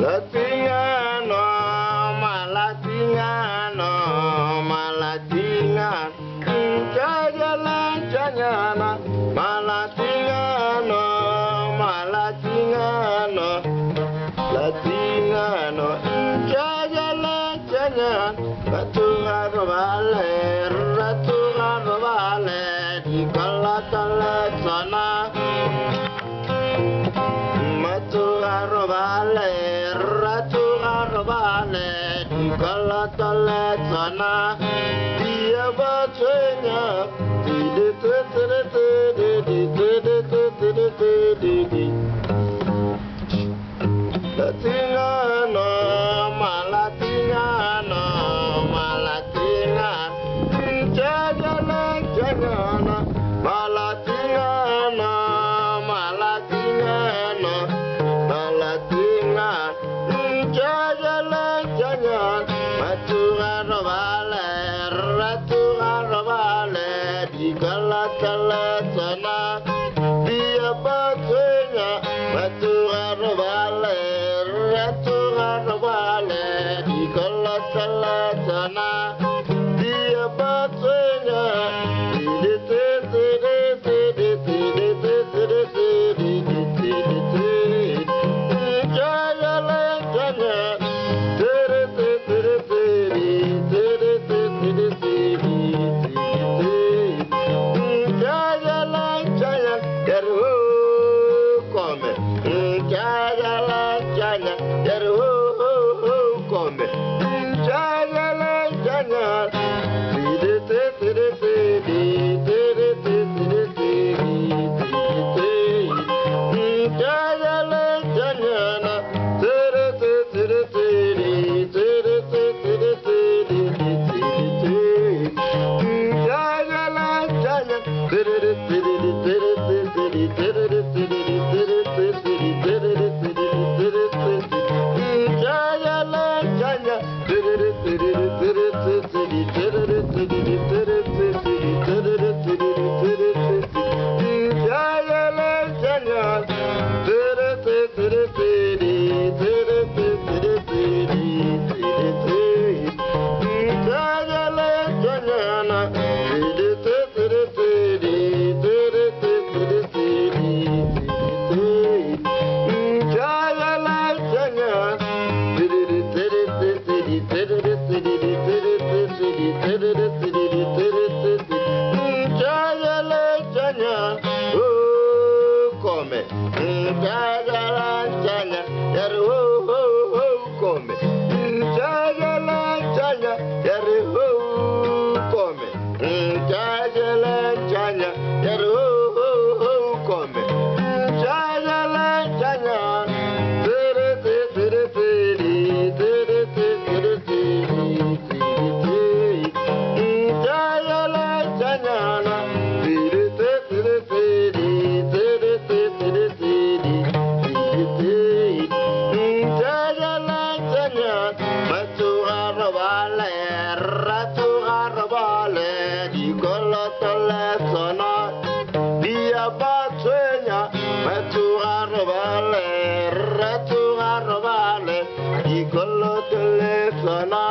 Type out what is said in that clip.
Latingano, malatingano, malatingan, jajalan-jalan, malatingano, malatingano, latingano, jajalan-jalan, raturan vale, di kalat-kalat sana. Vale, di kalat-kalat sana. Dia bacanya Latingano, malatingano, malatingan, jajalan-jalan, malatingano, malatingano, malatingan, jajalan-jalan, raturan vale, di kalat-kalat sana. Dia bacanya raturan vale, di kalat-kalat sana. Dia bacanya Raturan vale, di kalat-kalat sana.